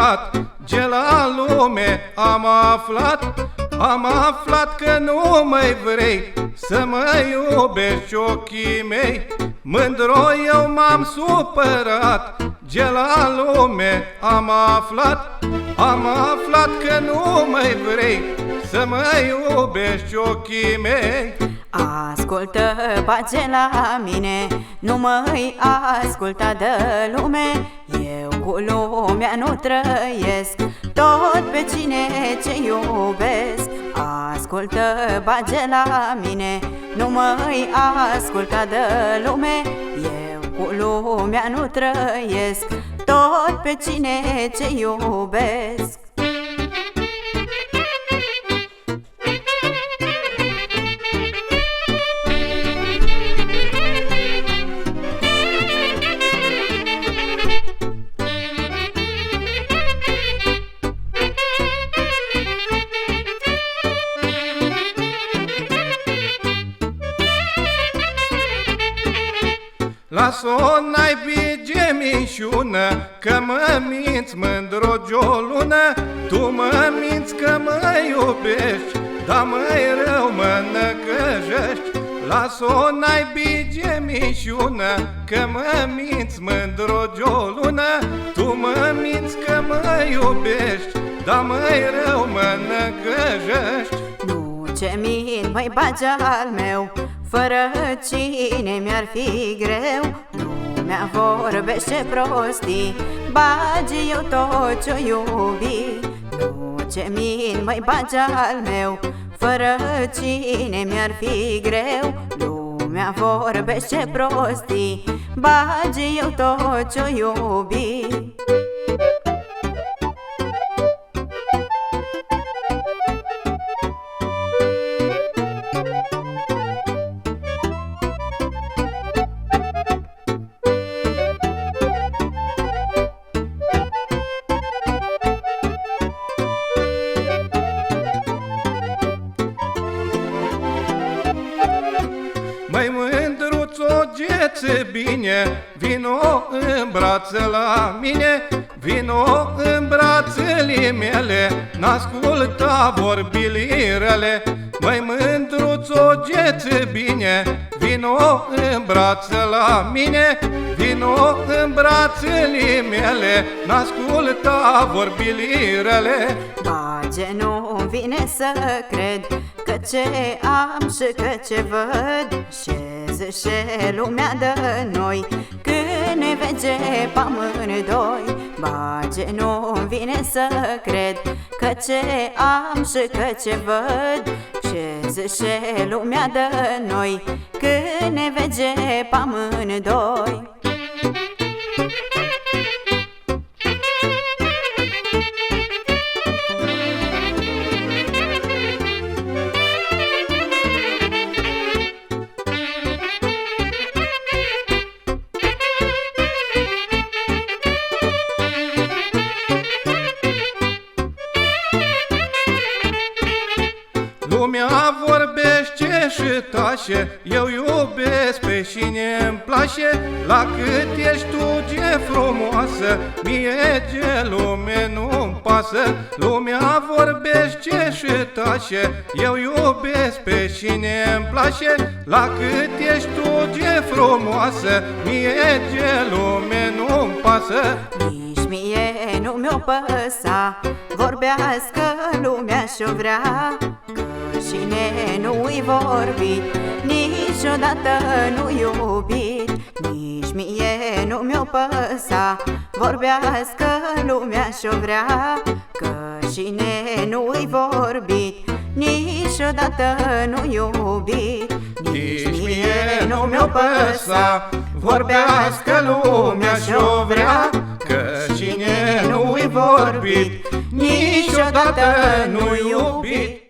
supărat, ce la lume am aflat că nu mai vrei să mă iubești, ochii mei. Mândro eu m-am supărat, ce la lume am aflat că nu mai vrei să mă iubești, ochii mei. Ascultă, bage la mine, nu mă-i asculta de lume. Eu cu lumea nu trăiesc, tot pe cine ce iubesc. Ascultă, bage la mine, nu mă-i asculta de lume. Eu cu lumea nu trăiesc, tot pe cine ce iubesc. Las-o naibii ce minciună, că mă minți, mândro-ți o lună. Tu mă minți că mă iubești, dar mai rău mă năcăjești. Las-o naibii ce minciună, că mă minți, mândro-ți o lună. Tu mă minți că mă iubești, dar mai rău mă năcăjești. Nu ce mint, măi, bage al meu, fără cine mi-ar fi greu. Lumea vorbește prostii, bage eu tot ce-o iubi. Nu ce mint, măi, bage al meu, fără cine mi-ar fi greu. Lumea vorbește prostii, bage eu tot ce-o iubi. Măi, mândruț-o, gețe bine, vino în brațe la mine. Vino în brațele mele, n-asculta vorbilirele. Măi, mândruț-o, gețe bine, vino în brațe la mine. Vino în brațele mele, n-asculta vorbilirele. Bage, nu vine să cred că ce am și că ce văd. Ce zice lumea de noi când ne vede pe amândoi. Bage, nu vine să cred că ce am și că ce văd. Ce zice lumea de noi când ne vede pe amândoi. Lumea vorbește și tace, eu iubesc pe cine-mi place. La cât ești tu ce frumoasă, mie ce lume nu-mi pasă. Lumea vorbește și tace, eu iubesc pe cine-mi place. La cât ești tu ce frumoasă, mie ce lume nu-mi pasă. Nici mie nu mi-o păsa, vorbească lumea și-o vrea. Cine nu-i vorbit, niciodată nu iubit. Nici mie nu mi-o păsa, vorbească lumea și-o vrea. Că cine nu-i vorbit, niciodată nu iubit. Nici mie nu mi-o păsa, vorbească lumea și-o vrea. Că cine nu-i vorbit, niciodată nu iubit.